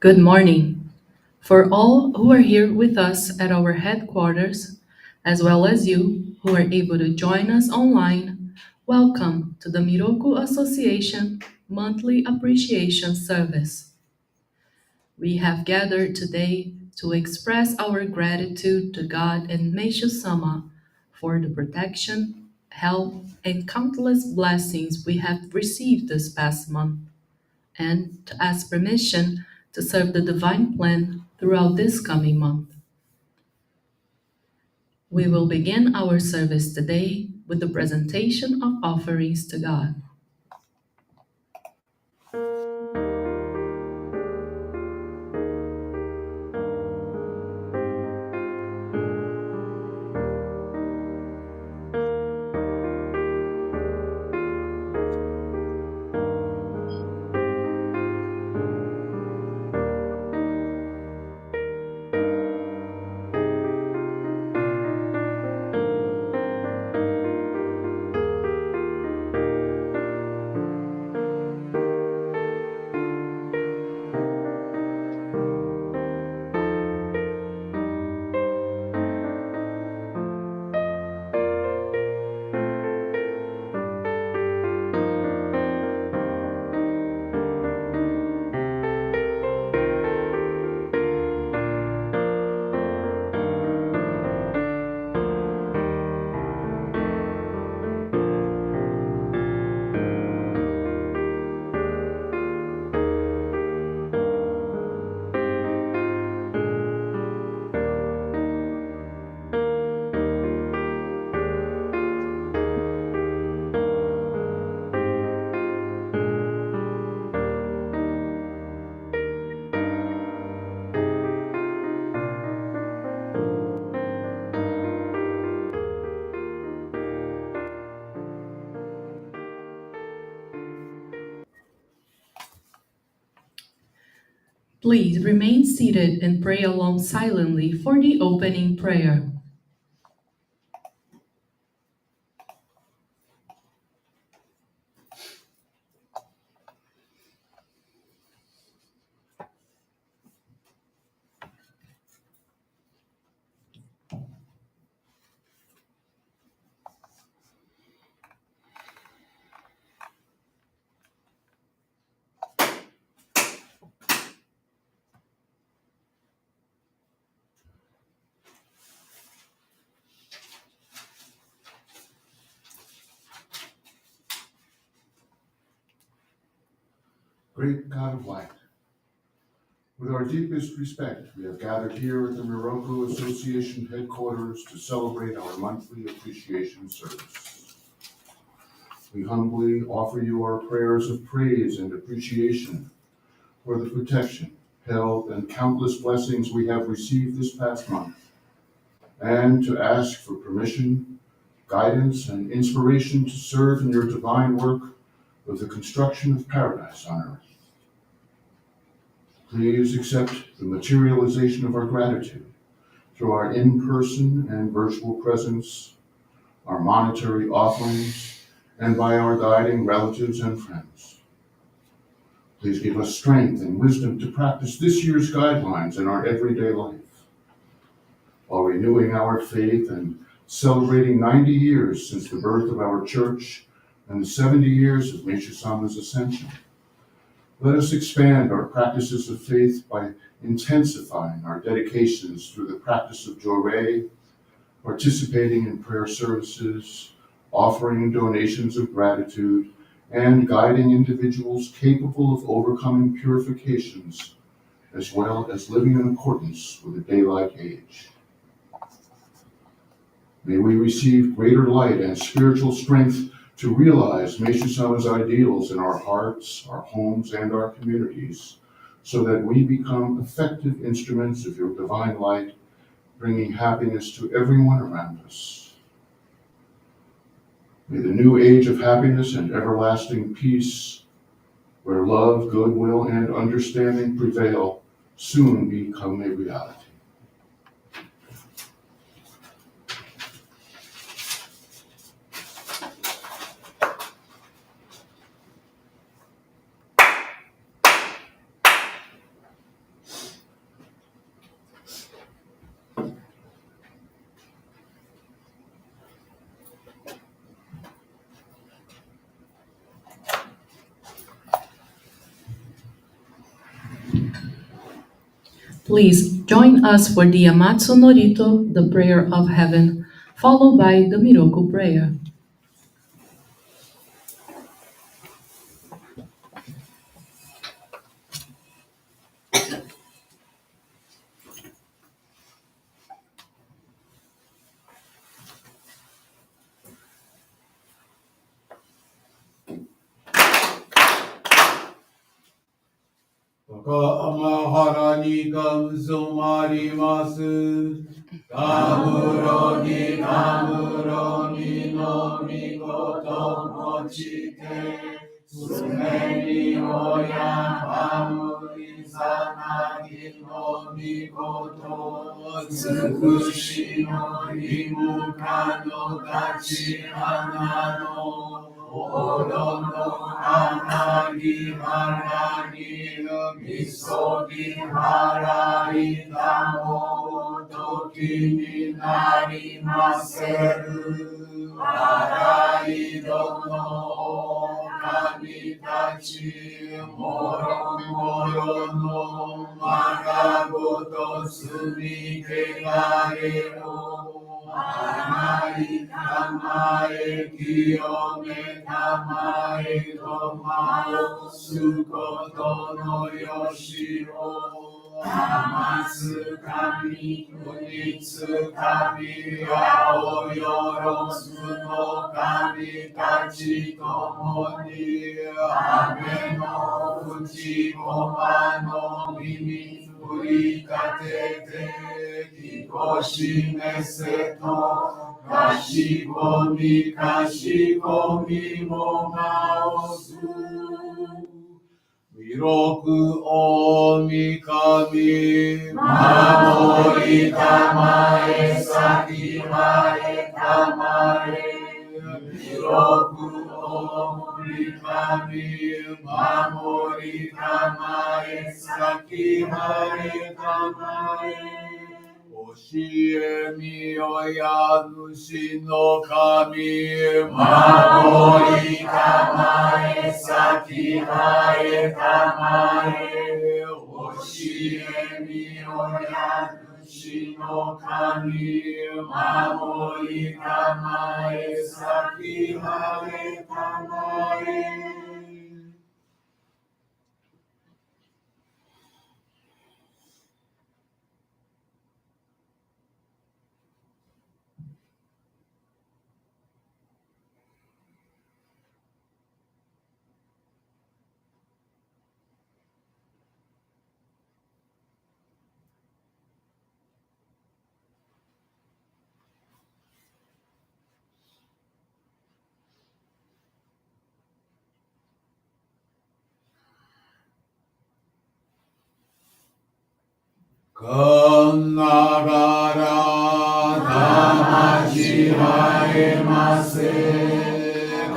Good morning. For all who are here with us at our headquarters, as well as you who are able to join us online, welcome to the Miroku Association Monthly Appreciation Service. We have gathered today to express our gratitude to God and Meishu Sama for the protection, help, and countless blessings we have received this past month, and to ask permission to serve the divine plan throughout this coming month. We will begin our service today with the presentation of offerings to God. Please remain seated and pray along silently for the opening prayer. Great God of light, with our deepest respect, we have gathered here at the Miroku Association headquarters to celebrate our monthly appreciation service. We humbly offer you our prayers of praise and appreciation for the protection, help, and countless blessings we have received this past month, and to ask for permission, guidance, and inspiration to serve in your divine work of the construction of paradise on earth. Please accept the materialization of our gratitude through our in-person and virtual presence, our monetary offerings, and by our guiding relatives and friends. Please give us strength and wisdom to practice this year's guidelines in our everyday life, while renewing our faith and celebrating 90 years since the birth of our church and the 70 years of Meishu Sama's ascension. Let us expand our practices of faith by intensifying our dedications through the practice of Jorei, participating in prayer services, offering donations of gratitude, and guiding individuals capable of overcoming purifications, as well as living in accordance with the daylight age. May we receive greater light and spiritual strength to realize Meishu Sama's ideals in our hearts, our homes, and our communities, so that we become effective instruments of your divine light, bringing happiness to everyone around us. May the new age of happiness and everlasting peace, where love, goodwill, and understanding prevail, soon become a reality. Please join us for the Amatsu Norito, the prayer of heaven, followed by the Miroku prayer. Maharani Sumari Masu Kamuroni Kamuroni no Mikoto Mochite Sumeni Oya Pamuri Sanagi no Mikoto Tsukushi no Himuka no Tachi Hanano Odo no Hanagi Hanagi Misogi Harai Tamo Toki ni Nari Maseru Harai Dono Kamitachi Moro Moro no Magagoto Sumi Kegare o Harai Tamae Kiyome Tamae Tomao Sukoto no Yoshiro Amatsu Kami Kunitsu Kami Aoyoro Suno Kami Tachi Tomoni Ame no Fuji Koma no Mimi Furi Katete Kikoshi Meseto Kashikomi Kashikomi Momaosu Miroku Omi Kami Mamori Tamae Saki Mae Tamae Miroku Omi Kami Mamori Tamae Saki Mae Tamae Oshie mi oya nushi no kami Mamori kamae saki hae kamae Oshie mi oya nushi no kami Mamori kamae saki hae kamae Kannagara Tamashi Haemase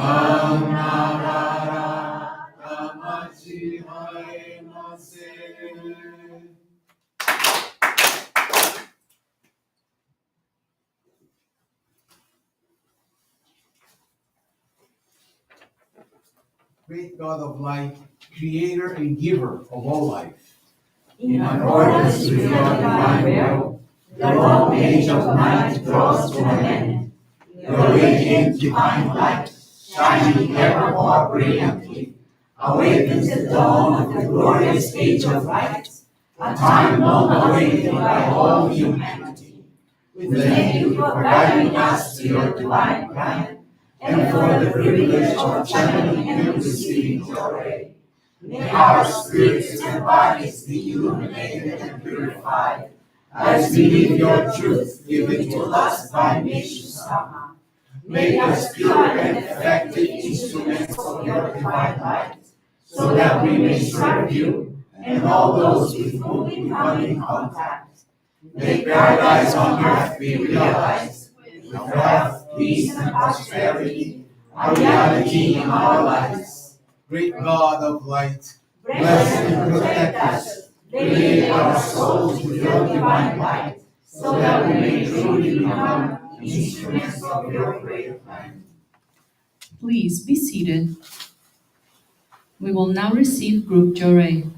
Kannagara Tamashi Haemase Great God of light, creator and giver of all life. In accordance with your divine will, the long age of night draws to an end. Your radiant divine light, shining ever more brilliantly, awakens the dawn of the glorious age of light, a time long awaited by all humanity. We thank you for guiding us to your divine plan, and for the privilege of channeling and receiving your ray. May our spirits and bodies be illuminated and purified as we live your truth given to us by Meshu Sama. Make us pure and effective instruments of your divine light, so that we may serve you and all those with whom we come in contact. May paradise on earth be realized, with health, peace, and prosperity, a reality in our lives. Great God of light, Bless and protect us. Radiate our souls with your divine light, so that we may truly become instruments of your great plan. Please be seated. We will now receive group Jorei.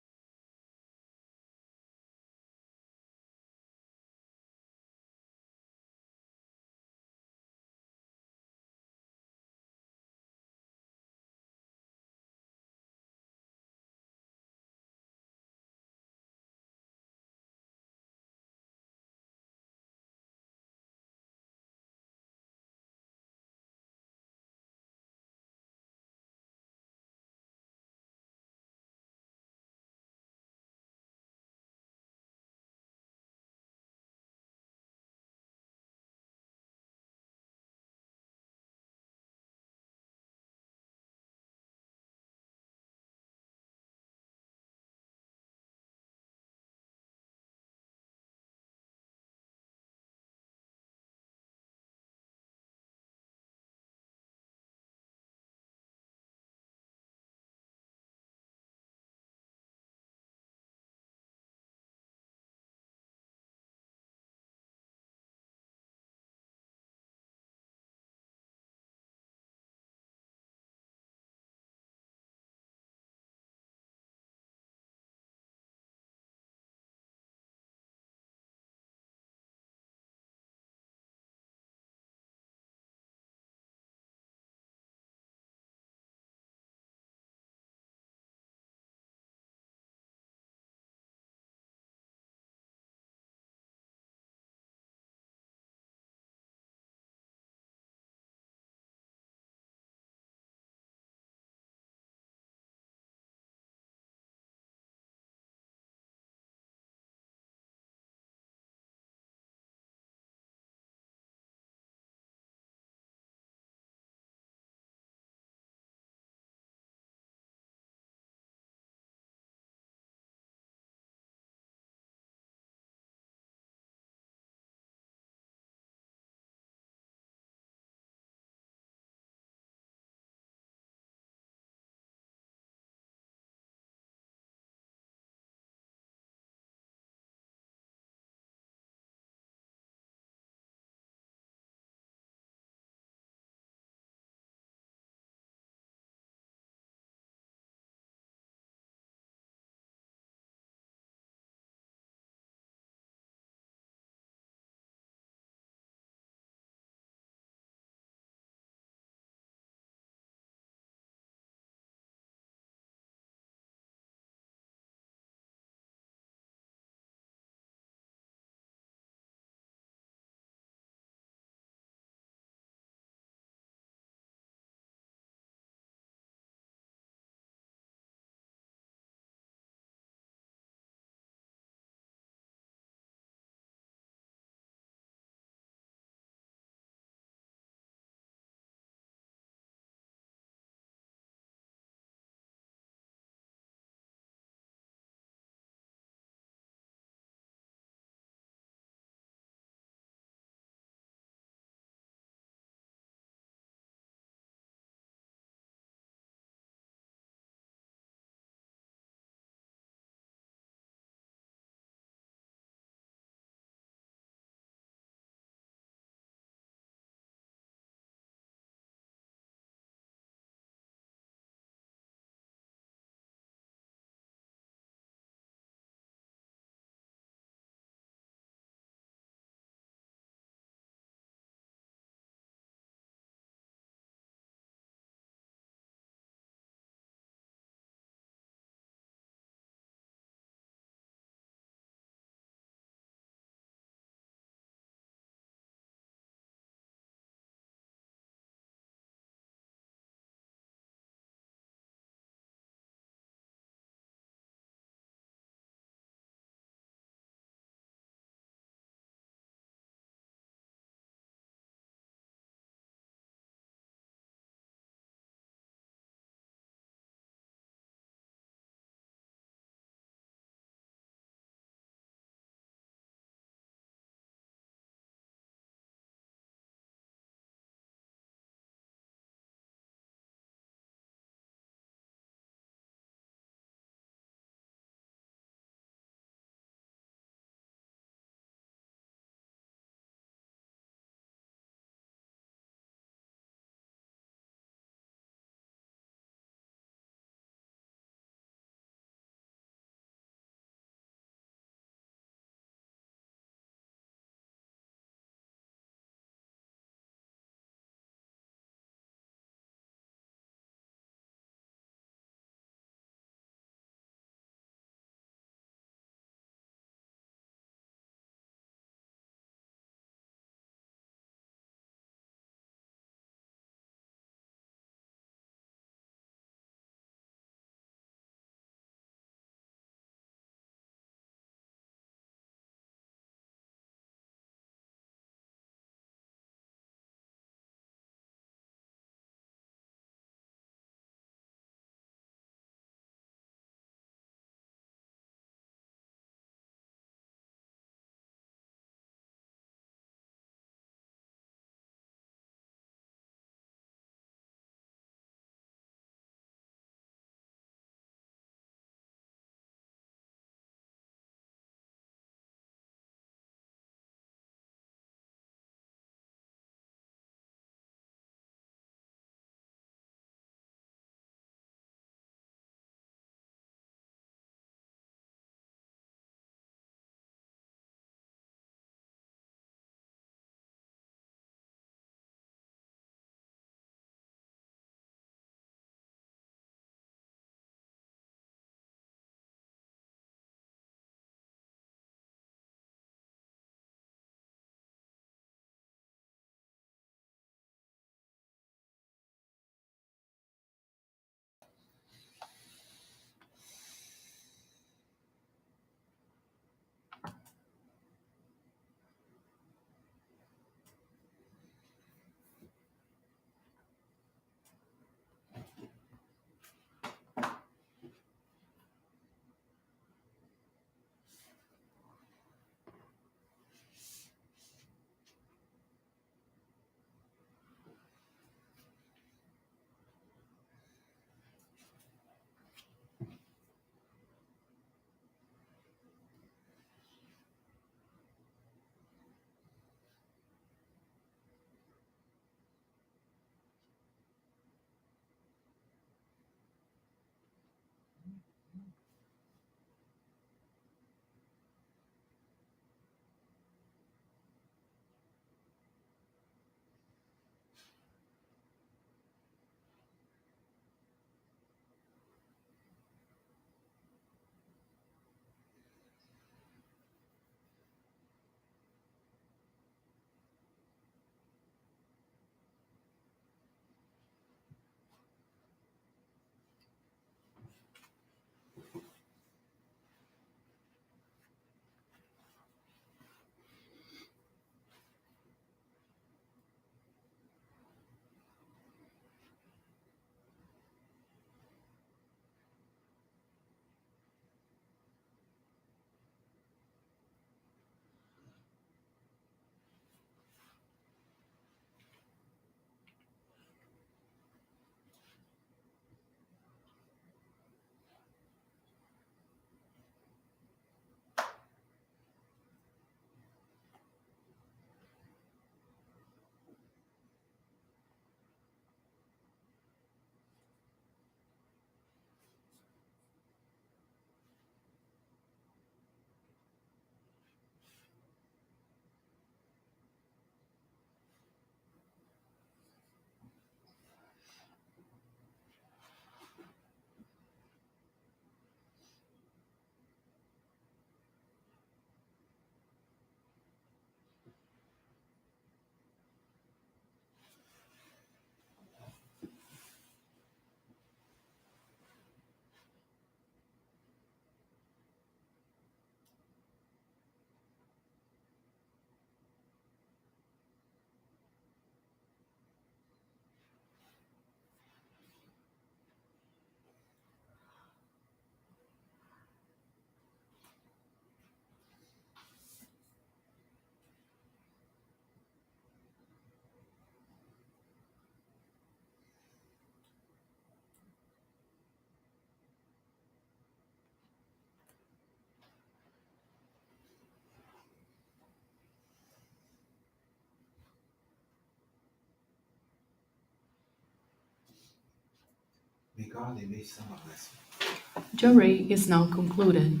May God and may Sama bless you. Joray is now concluded.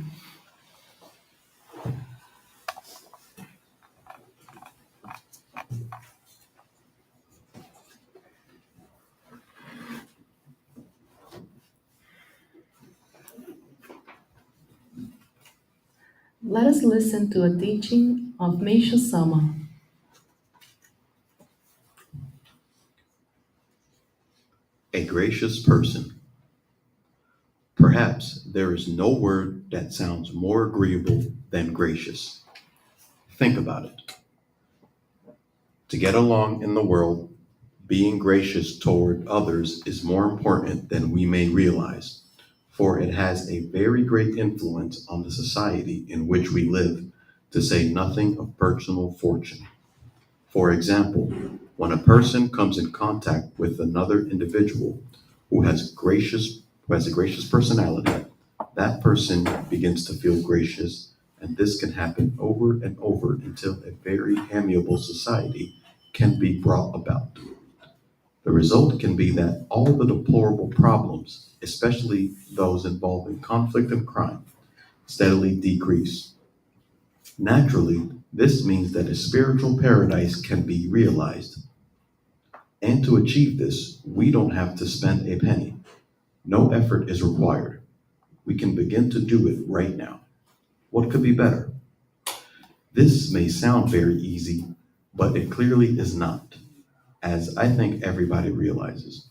Let us listen to a teaching of Meishu Sama. A gracious person. Perhaps there is no word that sounds more agreeable than gracious. Think about it. To get along in the world, being gracious toward others is more important than we may realize, for it has a very great influence on the society in which we live, to say nothing of personal fortune. For example, when a person comes in contact with another individual who has a gracious personality, that person begins to feel gracious, and this can happen over and over until a very amiable society can be brought about. The result can be that all the deplorable problems, especially those involving conflict and crime, steadily decrease. Naturally, this means that a spiritual paradise can be realized. And to achieve this, we don't have to spend a penny. No effort is required. We can begin to do it right now. What could be better? This may sound very easy, but it clearly is not, as I think everybody realizes.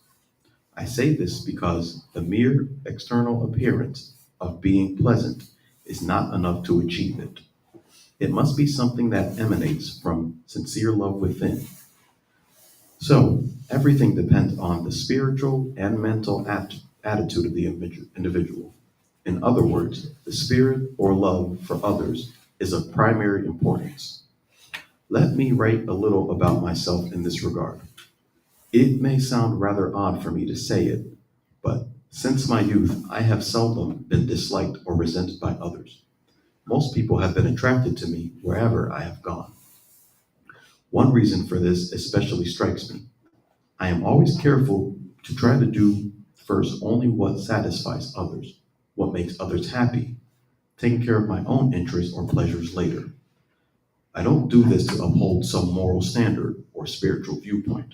I say this because the mere external appearance of being pleasant is not enough to achieve it. It must be something that emanates from sincere love within. So, everything depends on the spiritual and mental attitude of the individual. In other words, the spirit or love for others is of primary importance. Let me write a little about myself in this regard. It may sound rather odd for me to say it, but since my youth, I have seldom been disliked or resented by others. Most people have been attracted to me wherever I have gone. One reason for this especially strikes me. I am always careful to try to do first only what satisfies others, what makes others happy, taking care of my own interests or pleasures later. I don't do this to uphold some moral standard or spiritual viewpoint.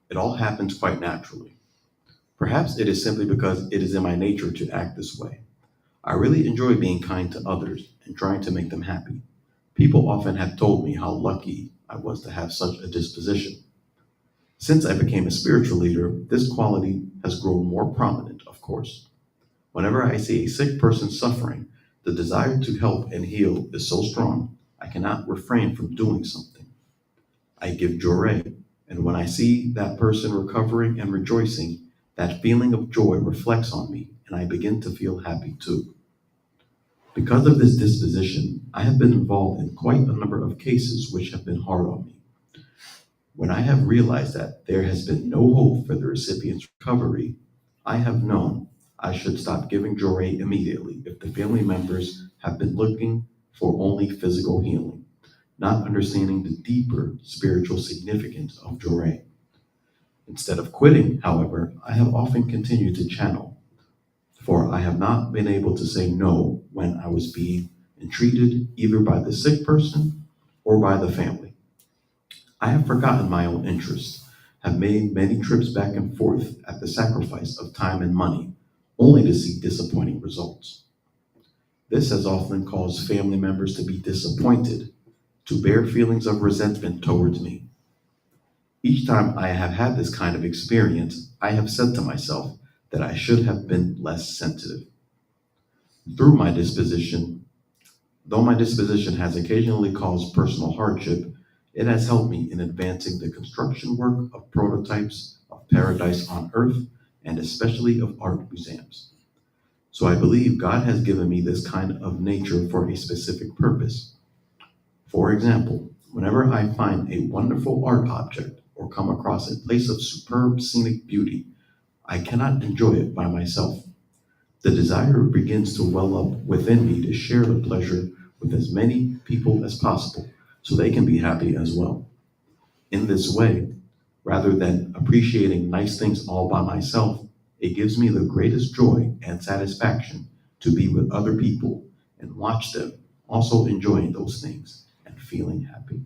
It all happens quite naturally. Perhaps it is simply because it is in my nature to act this way. I really enjoy being kind to others and trying to make them happy. People often have told me how lucky I was to have such a disposition. Since I became a spiritual leader, this quality has grown more prominent, of course. Whenever I see a sick person suffering, the desire to help and heal is so strong, I cannot refrain from doing something. I give joray, and when I see that person recovering and rejoicing, that feeling of joy reflects on me, and I begin to feel happy too. Because of this disposition, I have been involved in quite a number of cases which have been hard on me. When I have realized that there has been no hope for the recipient's recovery, I have known I should stop giving joray immediately if the family members have been looking for only physical healing, not understanding the deeper spiritual significance of joray. Instead of quitting, however, I have often continued to channel, for I have not been able to say no when I was being entreated either by the sick person or by the family. I have forgotten my own interests, have made many trips back and forth at the sacrifice of time and money, only to see disappointing results. This has often caused family members to be disappointed, to bear feelings of resentment towards me. Each time I have had this kind of experience, I have said to myself that I should have been less sensitive. Though my disposition has occasionally caused personal hardship, it has helped me in advancing the construction work of prototypes of paradise on earth, and especially of art museums. So I believe God has given me this kind of nature for a specific purpose. For example, whenever I find a wonderful art object or come across a place of superb scenic beauty, I cannot enjoy it by myself. The desire begins to well up within me to share the pleasure with as many people as possible, so they can be happy as well. In this way, rather than appreciating nice things all by myself, It gives me the greatest joy and satisfaction to be with other people and watch them also enjoying those things and feeling happy.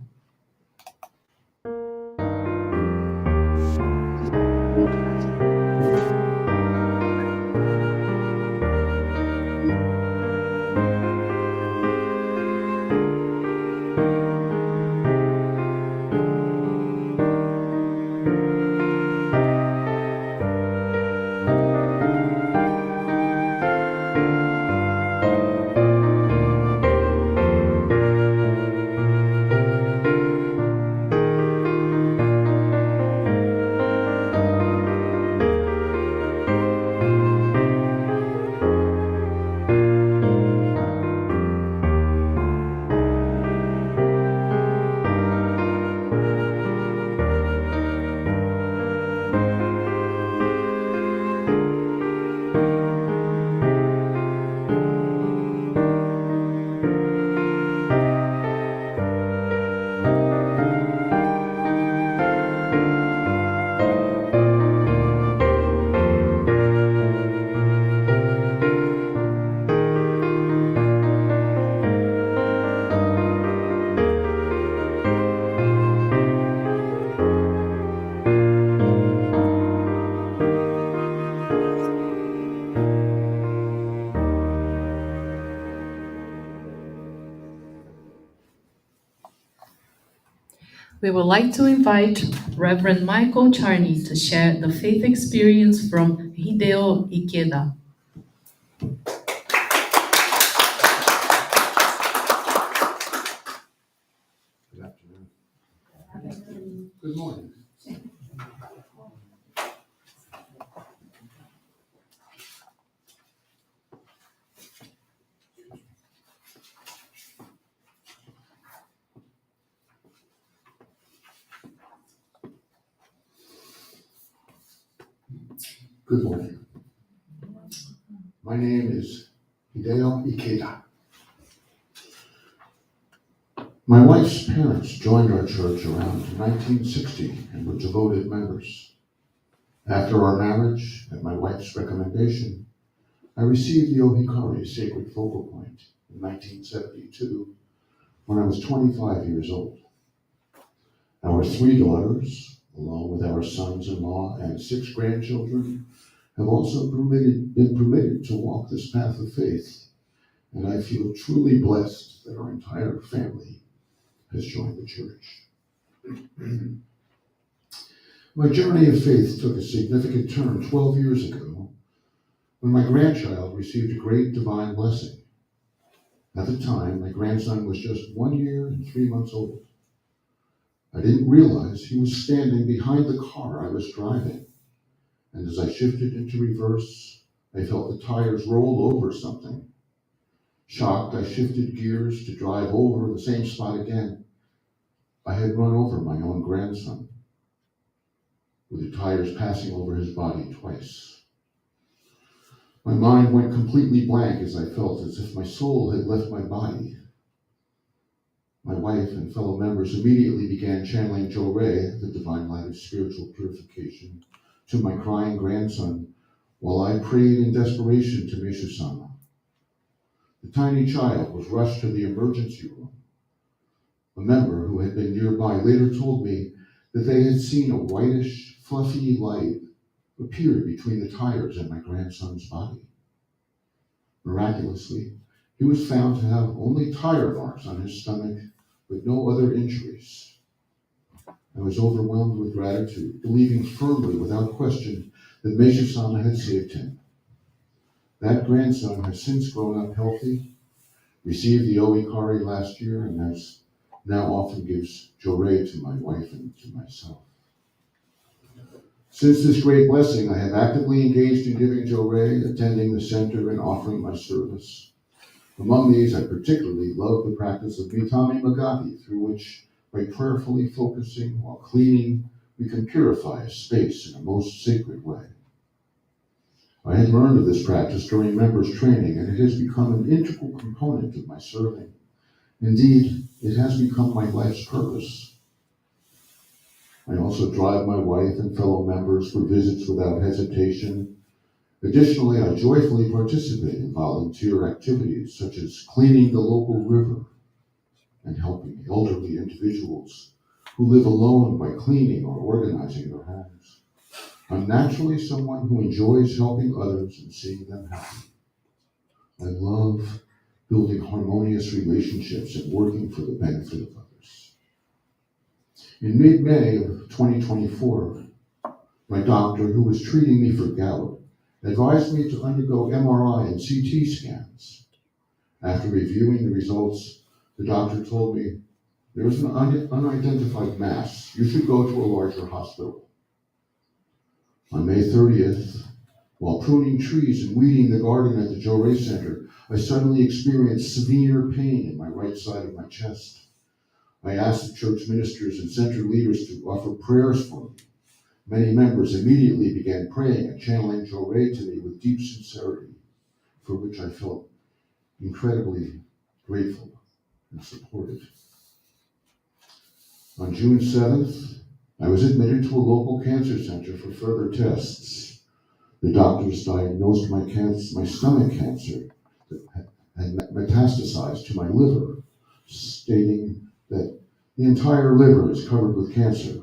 We would like to invite Reverend Michael Charney to share the faith experience from Hideo Ikeda. Good afternoon. Good morning. Good morning. My name is Hideo Ikeda. My wife's parents joined our church around 1960 and were devoted members. After our marriage, at my wife's recommendation, I received the Ohikari Sacred Focal Point in 1972 when I was 25 years old. Our 3 daughters, along with our sons-in-law and 6 grandchildren, have also been permitted to walk this path of faith, and I feel truly blessed that our entire family has joined the church. My journey of faith took a significant turn 12 years ago when my grandchild received a great divine blessing. At the time, my grandson was just 1 year and 3 months old. I didn't realize he was standing behind the car I was driving, and as I shifted into reverse, I felt the tires roll over something. Shocked, I shifted gears to drive over the same spot again. I had run over my own grandson, with the tires passing over his body twice. My mind went completely blank as I felt as if my soul had left my body. My wife and fellow members immediately began channeling Jo-Rei, the divine light of spiritual purification, to my crying grandson, while I prayed in desperation to Meishu-sama. The tiny child was rushed to the emergency room. A member who had been nearby later told me that they had seen a whitish, fluffy light appear between the tires in my grandson's body. Miraculously, he was found to have only tire marks on his stomach, with no other injuries. I was overwhelmed with gratitude, believing firmly, without question, that Meishu-sama had saved him. That grandson has since grown up healthy, received the Ohikari last year, and now often gives Jo-Rei to my wife and to myself. Since this great blessing, I have actively engaged in giving Jo-Rei, attending the center, and offering my service. Among these, I particularly love the practice of Mitami Magaki, through which, by prayerfully focusing while cleaning, we can purify a space in a most sacred way. I had learned of this practice during members' training, and it has become an integral component of my serving. Indeed, it has become my life's purpose. I also drive my wife and fellow members for visits without hesitation, Additionally, I joyfully participate in volunteer activities such as cleaning the local river and helping elderly individuals who live alone by cleaning or organizing their homes. I'm naturally someone who enjoys helping others and seeing them happy. I love building harmonious relationships and working for the benefit of others. In mid-May of 2024, my doctor, who was treating me for gout, advised me to undergo MRI and CT scans. After reviewing the results, the doctor told me, there is an unidentified mass. You should go to a larger hospital. On May 30th, while pruning trees and weeding the garden at the Joray Center, I suddenly experienced severe pain in my right side of my chest. I asked the church ministers and center leaders to offer prayers for me. Many members immediately began praying and channeling Joray to me with deep sincerity, for which I felt incredibly grateful and supported. On June 7th, I was admitted to a local cancer center for further tests. The doctors diagnosed my stomach cancer that had metastasized to my liver, stating that the entire liver is covered with cancer.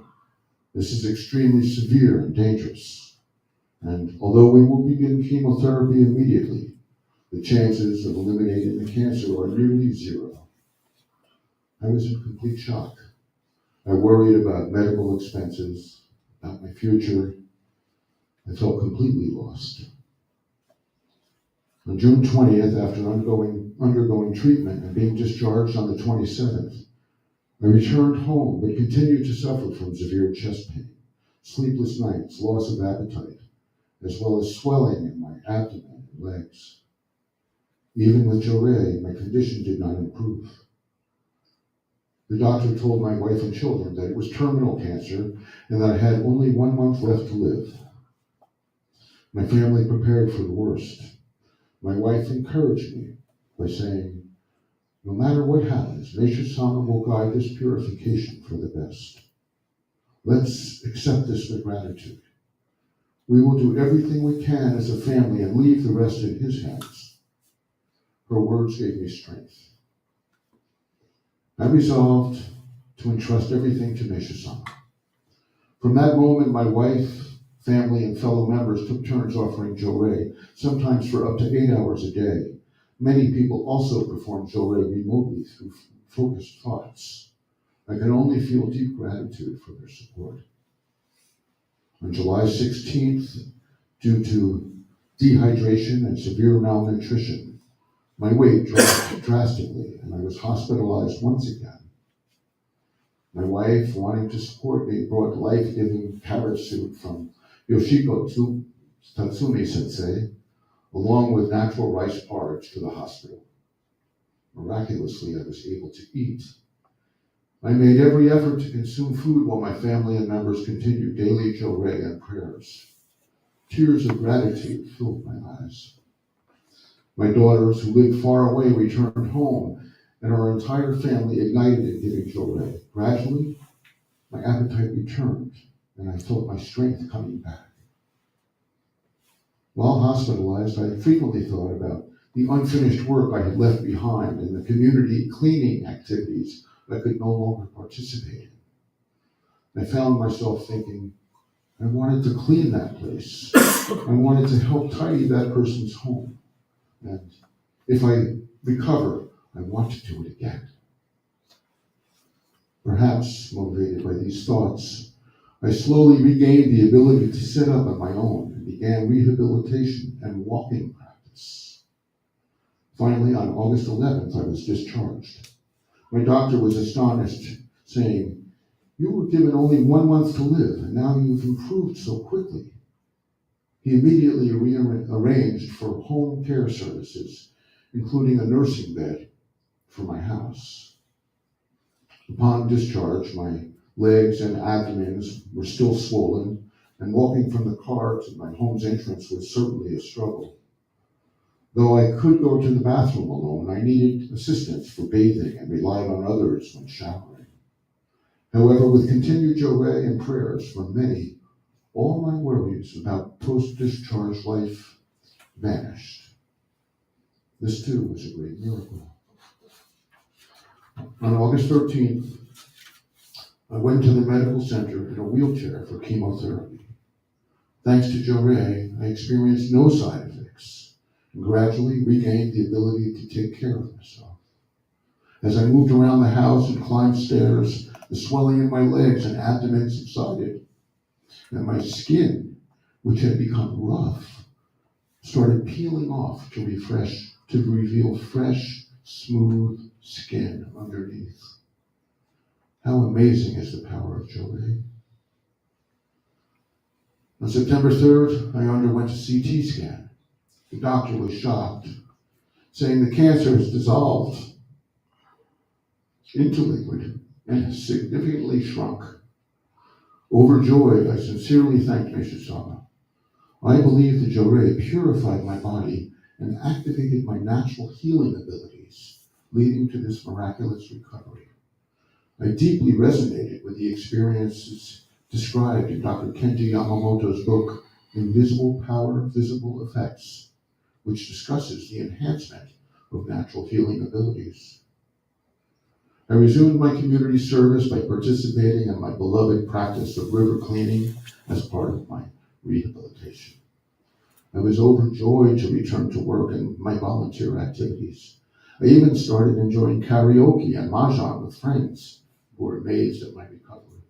This is extremely severe and dangerous. And although we will begin chemotherapy immediately, the chances of eliminating the cancer are nearly zero. I was in complete shock. I worried about medical expenses, about my future. I felt completely lost. On June 20th, after undergoing treatment and being discharged on the 27th, I returned home but continued to suffer from severe chest pain, sleepless nights, loss of appetite, as well as swelling in my abdomen and legs. Even with Joray, my condition did not improve. The doctor told my wife and children that it was terminal cancer and that I had only 1 month left to live. My family prepared for the worst. My wife encouraged me by saying, no matter what happens, Meisha Sama will guide this purification for the best. Let's accept this with gratitude. We will do everything we can as a family and leave the rest in his hands. Her words gave me strength. I resolved to entrust everything to Meisha Sama. From that moment, my wife, family, and fellow members took turns offering Joray, sometimes for up to 8 hours a day. Many people also perform Joray remotely through focused thoughts. I can only feel deep gratitude for their support. On July 16th, due to dehydration and severe malnutrition, my weight dropped drastically and I was hospitalized once again. My wife, wanting to support me, brought life-giving carrot soup from Yoshiko Tatsumi Sensei, along with natural rice porridge to the hospital. Miraculously, I was able to eat. I made every effort to consume food while my family and members continued daily Joray and prayers. Tears of gratitude filled my eyes. My daughters, who lived far away, returned home, and our entire family ignited in giving Joray. Gradually, my appetite returned, and I felt my strength coming back. While hospitalized, I frequently thought about the unfinished work I had left behind and the community cleaning activities I could no longer participate in. I found myself thinking, I wanted to clean that place. I wanted to help tidy that person's home. And if I recover, I want to do it again. Perhaps motivated by these thoughts, I slowly regained the ability to sit up on my own and began rehabilitation and walking practice. Finally, on August 11th, I was discharged. My doctor was astonished, saying, you were given only 1 month to live, and now you've improved so quickly. He immediately arranged for home care services, including a nursing bed for my house. Upon discharge, my legs and abdomens were still swollen, and walking from the car to my home's entrance was certainly a struggle. Though I could go to the bathroom alone, I needed assistance for bathing and relied on others when showering. However, with continued Joray and prayers from many, all my worries about post-discharge life vanished. This too was a great miracle. On August 13th, I went to the medical center in a wheelchair for chemotherapy. Thanks to Joe Ray, I experienced no side effects and gradually regained the ability to take care of myself. As I moved around the house and climbed stairs, the swelling in my legs and abdomen subsided, and my skin, which had become rough, started peeling off to reveal fresh, smooth skin underneath. How amazing is the power of Joe Ray. On September 3rd, I underwent a CT scan. The doctor was shocked, saying the cancer has dissolved into liquid and has significantly shrunk. Overjoyed, I sincerely thanked Mesha-sama. I believe that Joe Ray purified my body and activated my natural healing abilities, leading to this miraculous recovery. I deeply resonated with the experiences described in Dr. Kenji Yamamoto's book, Invisible Power, Visible Effects, which discusses the enhancement of natural healing abilities. I resumed my community service by participating in my beloved practice of river cleaning as part of my rehabilitation. I was overjoyed to return to work and my volunteer activities. I even started enjoying karaoke and mahjong with friends who were amazed at my recovery.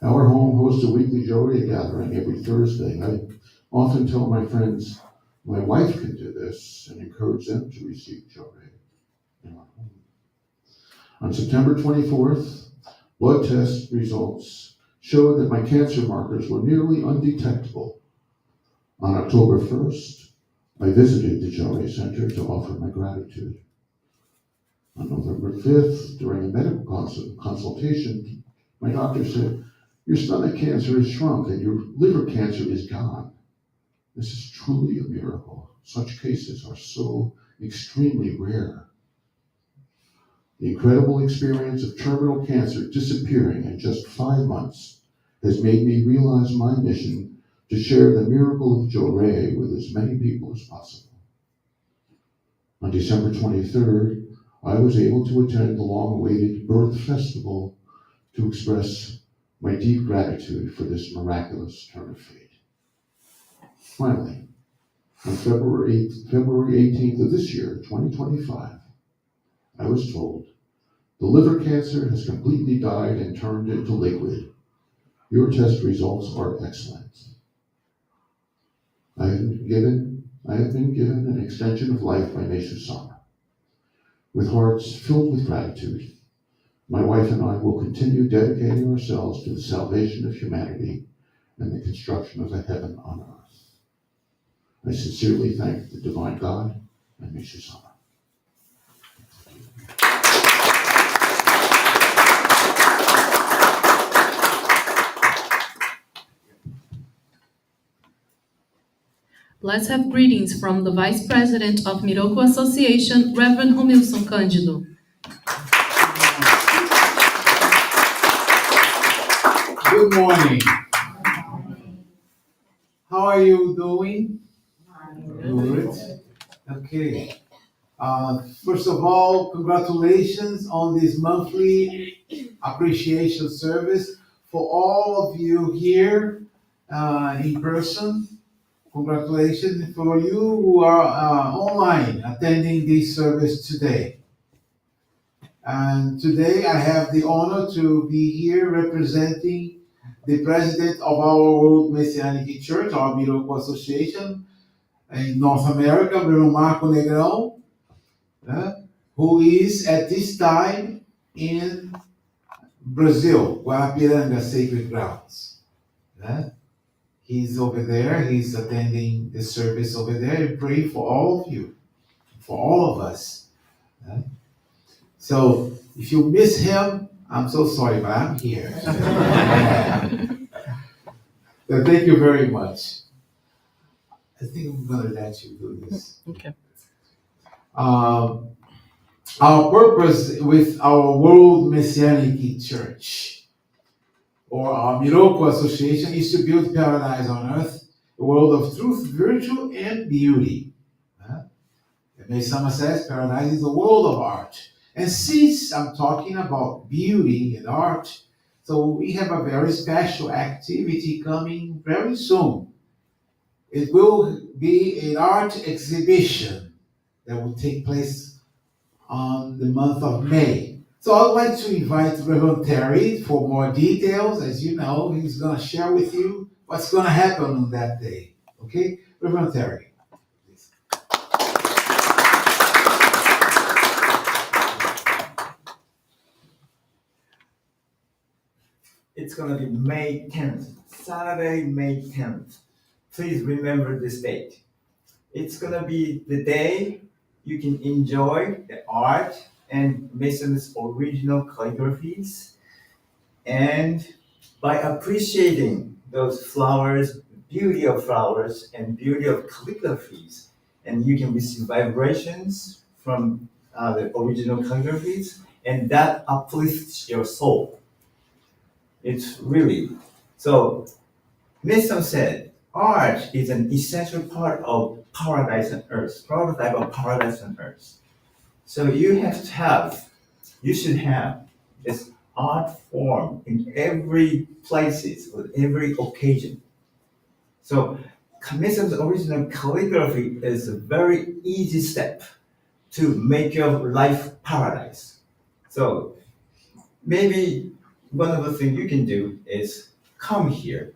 Our home hosts a weekly Joe Ray gathering every Thursday. I often tell my friends, my wife can do this, and encourage them to receive Joe Ray in our home. On September 24th, blood test results showed that my cancer markers were nearly undetectable. On October 1st, I visited the Joe Ray Center to offer my gratitude. On November 5th, during a medical consultation, my doctor said, your stomach cancer has shrunk and your liver cancer is gone. This is truly a miracle. Such cases are so extremely rare. The incredible experience of terminal cancer disappearing in just 5 months has made me realize my mission to share the miracle of Joe Ray with as many people as possible. On December 23rd, I was able to attend the long-awaited Birth Festival to express my deep gratitude for this miraculous turn of fate. Finally, on February 18th of this year, 2025, I was told, the liver cancer has completely died and turned into liquid. Your test results are excellent. I have been given an extension of life by Mesha-sama. With hearts filled with gratitude, my wife and I will continue dedicating ourselves to the salvation of humanity and the construction of a heaven on earth. I sincerely thank the Divine God and Mesha-sama. Let's have greetings from the Vice President of Miroku Association, Reverend Romilson Cândido. Good morning. How are you doing? Good. Okay. First of all, congratulations on this monthly appreciation service for all of you here in person. Congratulations for you who are online attending this service today. And today I have the honor to be here representing the president of our World Messianic Church, our Miroku Association in North America, Bruno Marco Negrão, who is at this time in Brazil, Guarapiranga Sacred Grounds. He's over there, he's attending the service over there, and pray for all of you, for all of us. So if you miss him, I'm so sorry, but I'm here. So thank you very much. I think I'm gonna let you do this. Okay. Our purpose with our World Messianic Church, or our Miroku Association, is to build paradise on earth the world of truth, virtue, and beauty. May Sama says paradise is a world of art. And since I'm talking about beauty and art, so we have a very special activity coming very soon. It will be an art exhibition that will take place on the month of May. So I'd like to invite Reverend Terry for more details. As you know, he's going to share with you what's going to happen on that day. Okay, Reverend Terry. Please. It's gonna be May 10th, Saturday, May 10th. Please remember this date. It's gonna be the day you can enjoy the art and Mason's original calligraphies. And by appreciating those flowers, beauty of flowers and beauty of calligraphies, and you can receive vibrations from the original calligraphies, and that uplifts your soul. It's really so. Mason said, art is an essential part of paradise on earth, prototype of paradise on earth. So you should have this art form in every places with every occasion. So Mason's original calligraphy is a very easy step to make your life paradise. So maybe one of the things you can do is come here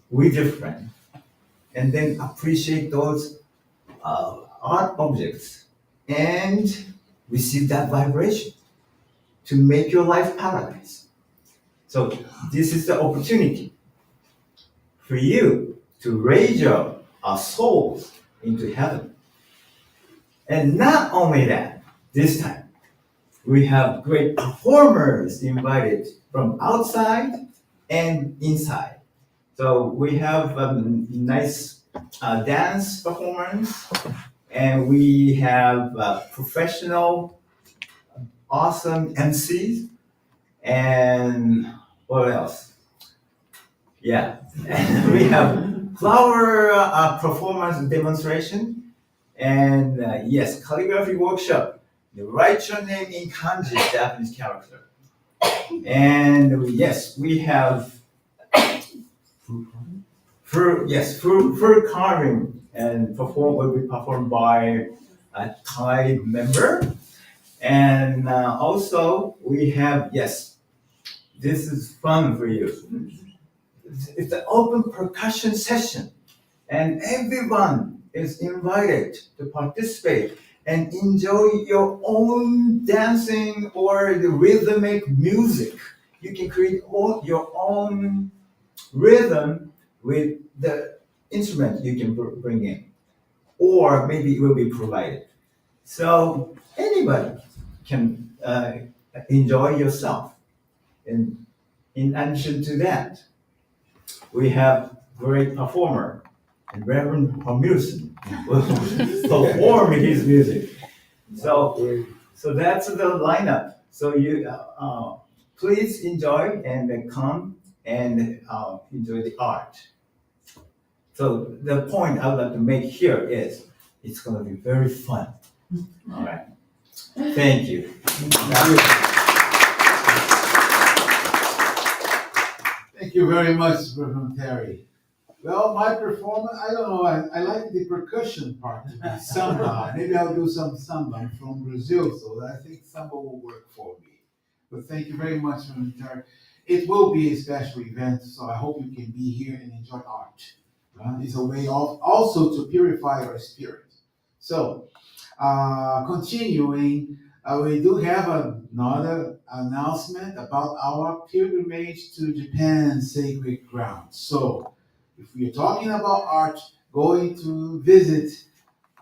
with your friend and then appreciate those art objects and receive that vibration to make your life paradise. So this is the opportunity for you to raise your souls into heaven. And not only that, this time we have great performers invited from outside and inside. So we have a nice dance performance, and we have professional, awesome MCs, and what else? Yeah, and we have flower performance demonstration, and yes, calligraphy workshop. You write your name in kanji, Japanese character. And yes, we have fruit carving and will be performed by a Thai member. And also we have, yes, this is fun for you. It's an open percussion session, and everyone is invited to participate and enjoy your own dancing or the rhythmic music. You can create your own rhythm with the instrument you can bring in, or maybe it will be provided. So anybody can enjoy yourself. And in addition to that, we have great performer, and Reverend Homerson will perform his music. So that's the lineup. So you please enjoy and come and enjoy the art. So the point I would like to make here is it's going to be very fun. All right. Thank you. Thank you very much, Reverend Terry. Well, my performance, I don't know, I like the percussion part to be samba. Maybe I'll do some samba. I'm from Brazil, so I think samba will work for me. But thank you very much, Reverend Terry. It will be a special event, so I hope you can be here and enjoy art. It's a way of also to purify our spirit. So, continuing, we do have another announcement about our pilgrimage to Japan's sacred ground. So, if we are talking about art, going to visit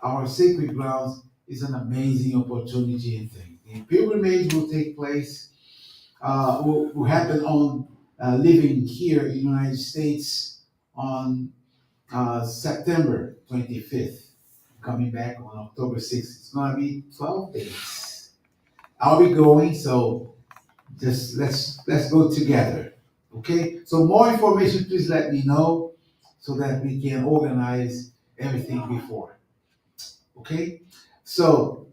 our sacred grounds is an amazing opportunity and thing. The pilgrimage will take place, will happen on living here in the United States on September 25th, coming back on October 6th. It's going to be 12 days. I'll be going, so just let's go together. Okay? So more information, please let me know. so that we can organize everything before. Okay? So,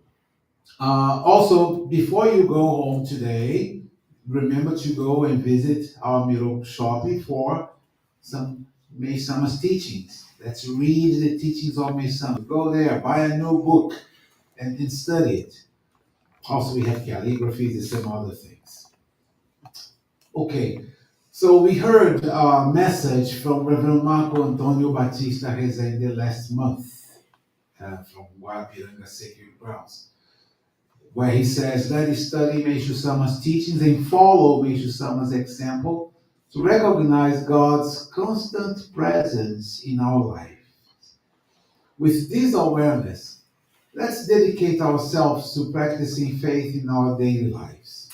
also, before you go home today, remember to go and visit our Miro Shopping for some May Summer's teachings. Let's read the teachings of May Summer. Go there, buy a new book, and study it. Also, we have calligraphy and some other things. Okay, so we heard a message from Reverend Marco Antonio Batista Rezende last month from Guarapiranga Sacred Grounds, where he says, let us study Meishu Sama's teachings and follow Meishu Sama's example to recognize God's constant presence in our life. With this awareness, let's dedicate ourselves to practicing faith in our daily lives.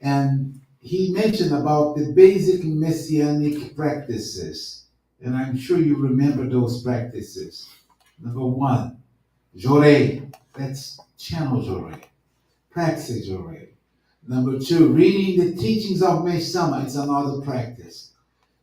And he mentioned about the basic messianic practices, and I'm sure you remember those practices. Number one, Jorei. Let's channel Jorei. Practice Jorei. Number two, reading the teachings of Meisama. It's another practice.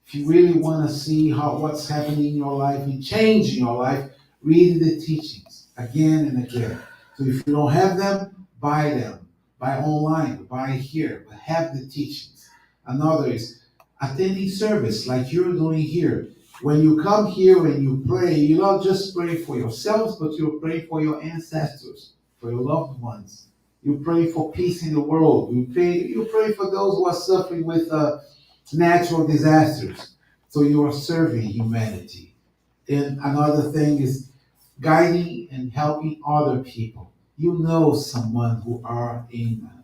If you really want to see what's happening in your life and change in your life, read the teachings again and again. So if you don't have them, buy them. Buy online, buy here, but have the teachings. Another is attending service like you're doing here. When you come here and you pray, you don't just pray for yourselves, but you pray for your ancestors, for your loved ones. You pray for peace in the world. You pray for those who are suffering with natural disasters. So you are serving humanity. And another thing is guiding and helping other people. You know someone who are in a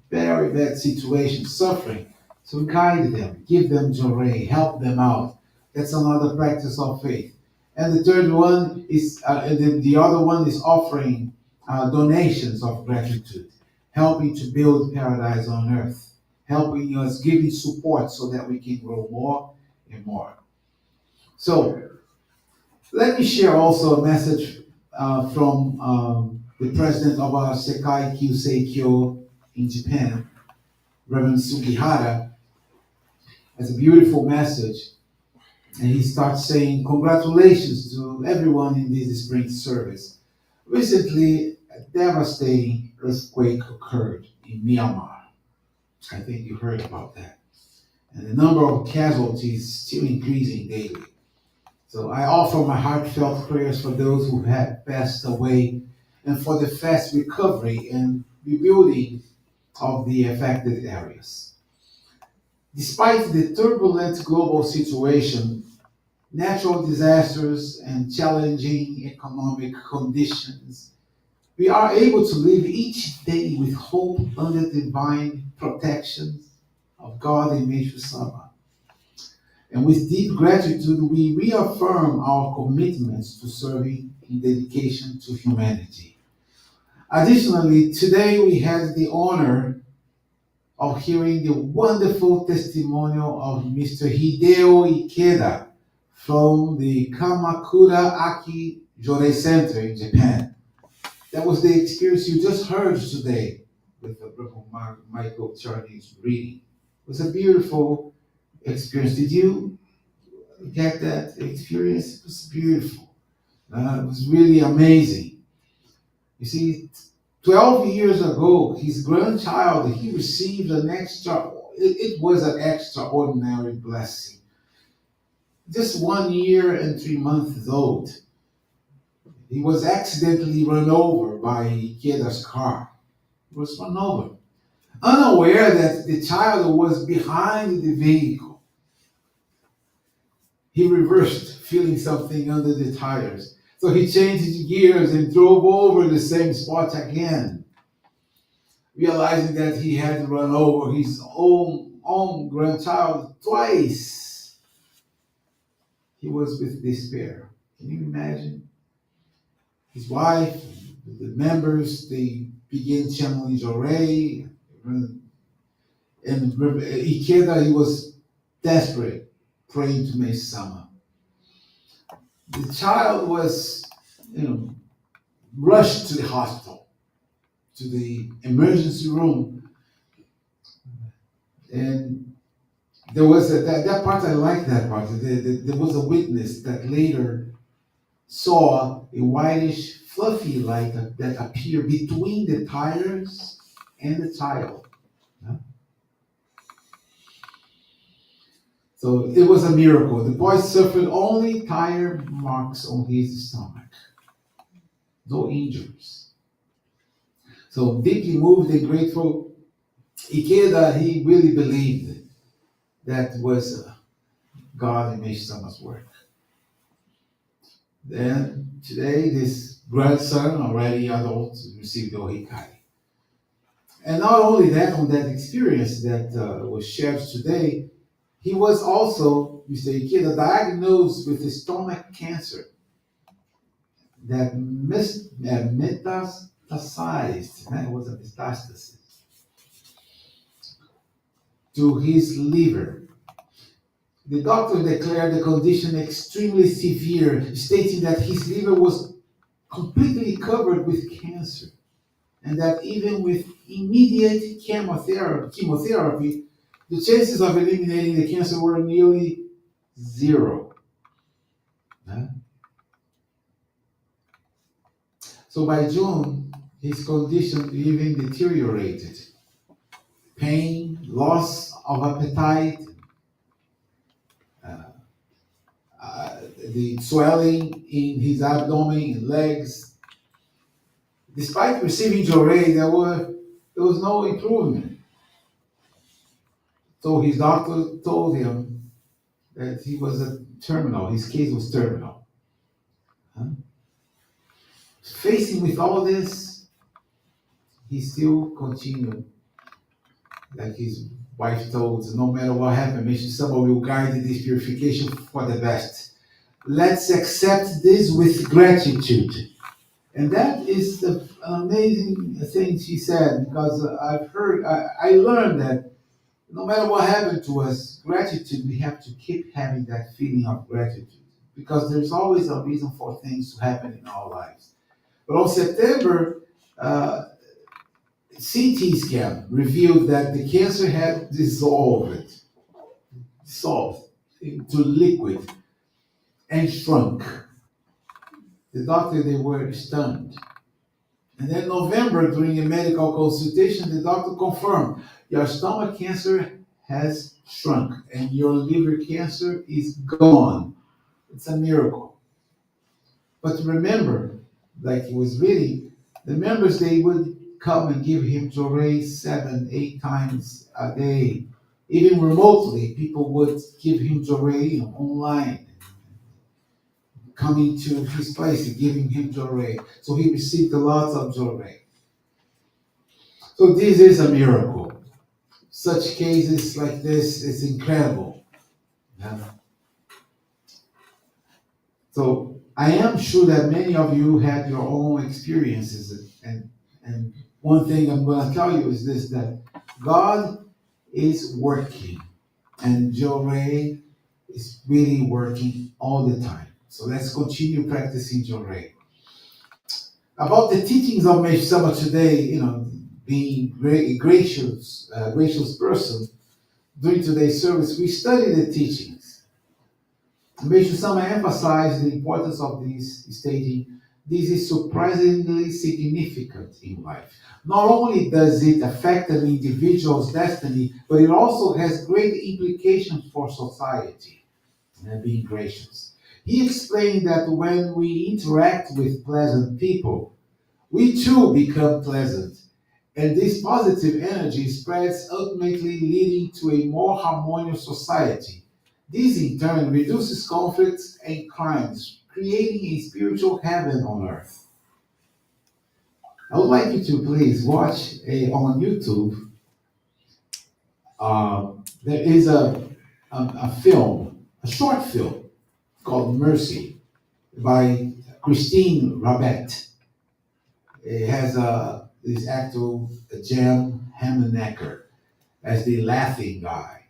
very bad situation, suffering. So guide them, give them joy, help them out. That's another practice of faith. And the third one is, the other one is offering donations of gratitude, helping to build paradise on earth, helping us, giving support so that we can grow more and more. So let me share also a message from the president of our Sekai Kyusei Kyo in Japan, Reverend Sugihara, has a beautiful message. And he starts saying, congratulations to everyone in this spring service. Recently, a devastating earthquake occurred in Myanmar. I think you heard about that. And the number of casualties is still increasing daily. So I offer my heartfelt prayers for those who have passed away and for the fast recovery and rebuilding of the affected areas. Despite the turbulent global situation, natural disasters, and challenging economic conditions, we are able to live each day with hope under the divine protection of God and Meishu Sama. And with deep gratitude, we reaffirm our commitments to serving in dedication to humanity. Additionally, today we had the honor of hearing the wonderful testimonial of Mr. Hideo Ikeda from the Kamakura Aki Jorei Center in Japan. That was the experience you just heard today with the Michael Charney's reading. It was a beautiful experience. Did you get that experience? It was beautiful. It was really amazing. You see, 12 years ago, his grandchild, he received it was an extraordinary blessing. Just 1 year and 3 months old, he was accidentally run over by Ikeda's car. He was run over, unaware that the child was behind the vehicle. He reversed, feeling something under the tires. So he changed gears and drove over the same spot again, realizing that he had run over his own grandchild twice. He was with despair. Can you imagine? His wife, the members, they began channeling Jorei. And Ikeda, he was desperate, praying to Meishu Sama. The child was, rushed to the hospital, to the emergency room. And there was that part, I like that part. There was a witness that later saw a whitish, fluffy light that appeared between the tires and the child. Yeah? So it was a miracle. The boy suffered only tire marks on his stomach, no injuries. So deeply moved and grateful, Ikeda, he really believed that was God and Meishi's work. Then today, this grandson, already adult, received the Ohikai. And not only that, on that experience that was shared today, he was also, Mr. Ikeda, diagnosed with a stomach cancer that metastasized, that was a metastasis, to his liver. The doctor declared the condition extremely severe, stating that his liver was completely covered with cancer, and that even with immediate chemotherapy, the chances of eliminating the cancer were nearly zero. Huh? So by June, his condition even deteriorated. Pain, loss of appetite, the swelling in his abdomen and legs. Despite receiving Jorei, there was no improvement. So his doctor told him that he was terminal, his case was terminal. Huh? Facing with all this, he still continued. Like his wife told, no matter what happens, someone will guide this purification for the best. Let's accept this with gratitude. And that is the amazing thing she said, because I learned that no matter what happened to us, gratitude, we have to keep having that feeling of gratitude, because there's always a reason for things to happen in our lives. But on September, CT scan revealed that the cancer had dissolved into liquid and shrunk. The doctor, they were stunned. And then November, during a medical consultation, the doctor confirmed your stomach cancer has shrunk and your liver cancer is gone. It's a miracle. But remember, like he was reading, the members, they would come and give him Jorei 7, 8 times a day. Even remotely, people would give him Jorei online, coming to his place and giving him Jorei. So he received a lot of Jorei. So this is a miracle. Such cases like this is incredible. Yeah. So I am sure that many of you had your own experiences, and one thing I'm going to tell you is this, that God is working, and Jorei is really working all the time. So let's continue practicing Jorei. About the teachings of Meishu-sama today, being a gracious person, during today's service, we study the teachings. Meishu-sama emphasized the importance of these, stating, this is surprisingly significant in life. Not only does it affect an individual's destiny, but it also has great implications for society, and being gracious. He explained that when we interact with pleasant people, we too become pleasant. And this positive energy spreads, ultimately leading to a more harmonious society. This in turn reduces conflicts and crimes, creating a spiritual heaven on earth. I would like you to please watch on YouTube. There is a film, a short film called Mercy by Christine Rabet. It has this actor, Jem Hamenecker, as the laughing guy.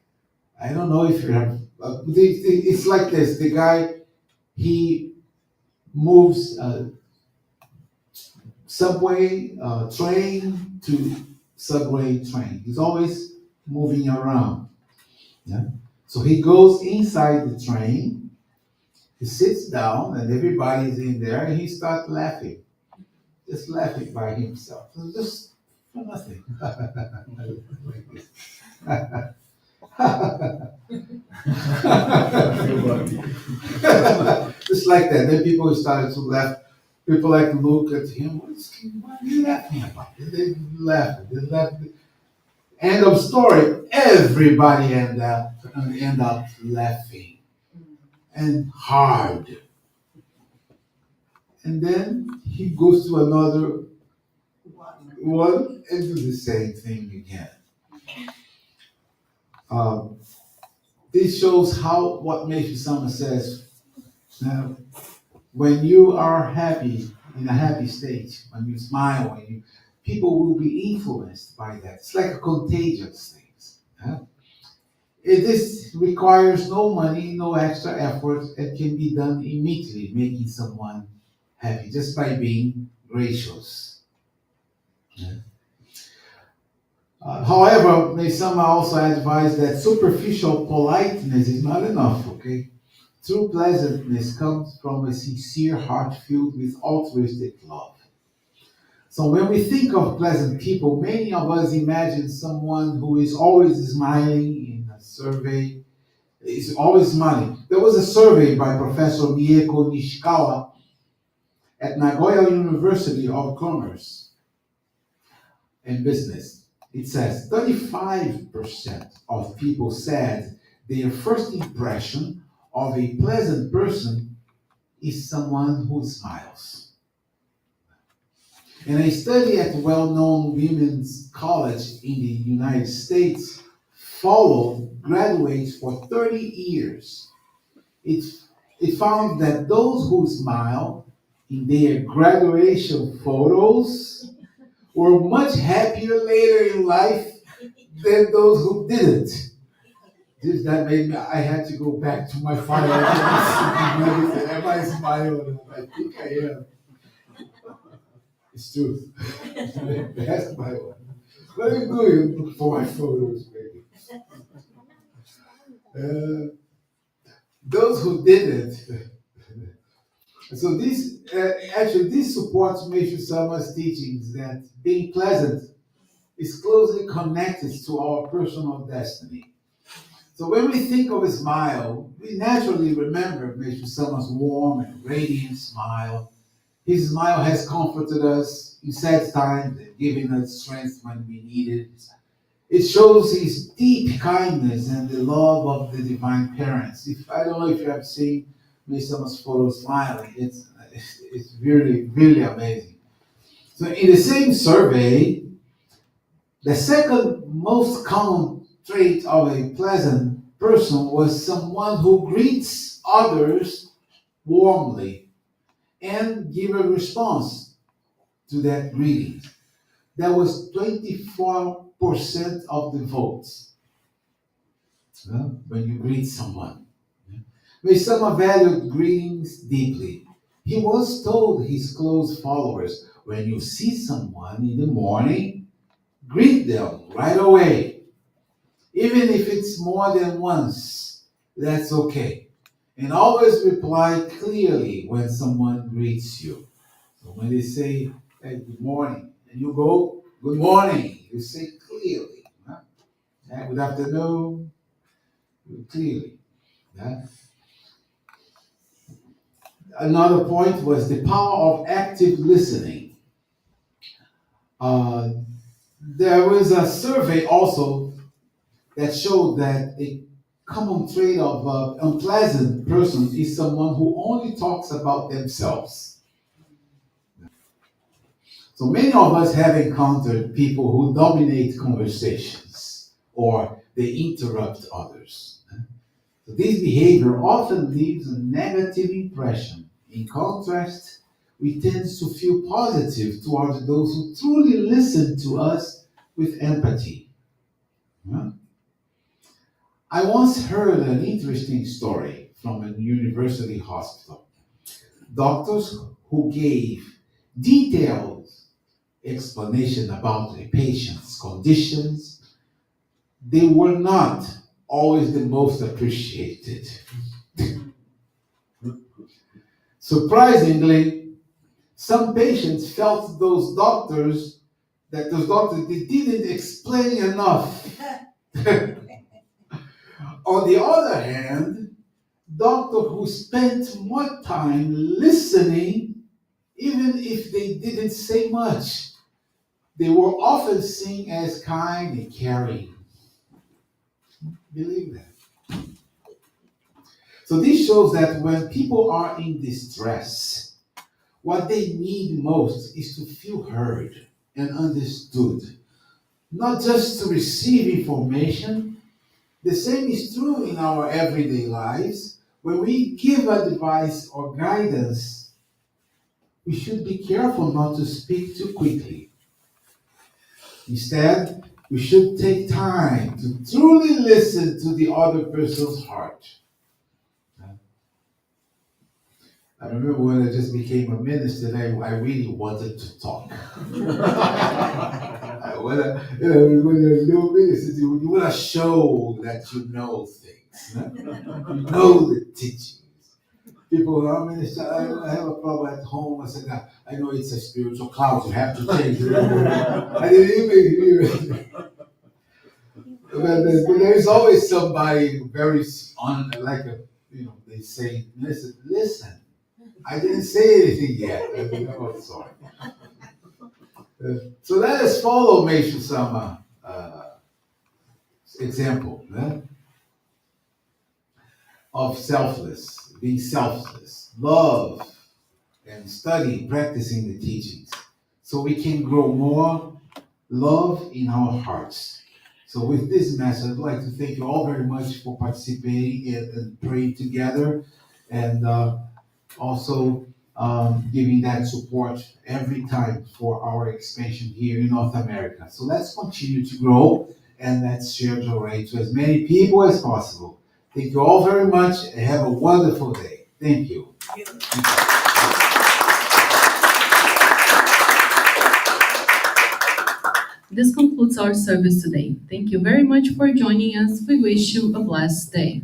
I don't know if you have, it's like this, the guy, he moves subway train to subway train. He's always moving around. Yeah? So he goes inside the train, he sits down, and everybody's in there, and he starts laughing, just laughing by himself. So just for nothing. Like this. Just like that. Then people started to laugh. People like to look at him. What are you laughing about? They laugh. They laugh. End of story. Everybody end up laughing and hard. And then he goes to another one and do the same thing again. This shows how what Matthew Summer says. When you are happy, in a happy state, when you smile, people will be influenced by that. It's like a contagious thing. This requires no money, no extra effort. It can be done immediately, making someone happy just by being gracious. However, Mesama also advised that superficial politeness is not enough, okay? True pleasantness comes from a sincere heart filled with altruistic love. So when we think of pleasant people, many of us imagine someone who is always smiling. In a survey, is always smiling. There was a survey by Professor Mieko Nishikawa at Nagoya University of Commerce and Business. It says 35% of people said their first impression of a pleasant person is someone who smiles. And a study at a well-known women's college in the United States followed graduates for 30 years. It found that those who smile in their graduation photos were much happier later in life than those who didn't. That made me, I had to go back to my file. Am I smiling? I think I am. It's true. That's my one. Let me go and look for my photos, baby. Those who didn't. So this supports Meishu Sama's teachings that being pleasant is closely connected to our personal destiny. So when we think of a smile, we naturally remember Meishu Sama's warm and radiant smile. His smile has comforted us in sad times and given us strength when we need it. It shows his deep kindness and the love of the divine parents. I don't know if you have seen Meisama's photo smiling. It's really, really amazing. So in the same survey, the second most common trait of a pleasant person was someone who greets others warmly and give a response to that greeting. That was 24% of the votes. When you greet someone. Meisama valued greetings deeply. He once told his close followers, when you see someone in the morning, greet them right away. Even if it's more than once, that's okay. And always reply clearly when someone greets you. So when they say, hey, good morning, and you go, good morning, you say clearly. Good afternoon, clearly. Another point was the power of active listening. There was a survey also that showed that a common trait of an unpleasant person is someone who only talks about themselves. So many of us have encountered people who dominate conversations or they interrupt others. So this behavior often leaves a negative impression. In contrast, we tend to feel positive towards those who truly listen to us with empathy. I once heard an interesting story from a university hospital. Doctors who gave detailed explanation about a patient's conditions, they were not always the most appreciated. Surprisingly, some patients felt that those doctors they didn't explain enough. On the other hand, doctors who spent more time listening, even if they didn't say much, they were often seen as kind and caring. Believe that. So this shows that when people are in distress, what they need most is to feel heard and understood, not just to receive information. The same is true in our everyday lives. When we give advice or guidance, we should be careful not to speak too quickly. Instead, we should take time to truly listen to the other person's heart. I remember when I just became a minister, I really wanted to talk. When you're a new minister, you want to show that you know things. You know the teachings. People, minister, I have a problem at home. I said, I know it's a spiritual cloud. You have to change it. I didn't even hear it. But there is always somebody very they say, listen. I didn't say anything yet. I'm sorry. So let us follow Meishu Sama example of being selfless, love, and study, practicing the teachings, so we can grow more love in our hearts. So with this message, I'd like to thank you all very much for participating and praying together, and also giving that support every time for our expansion here in North America. So let's continue to grow, and let's share Joy to as many people as possible. Thank you all very much, and have a wonderful day. Thank you. This concludes our service today. Thank you very much for joining us. We wish you a blessed day.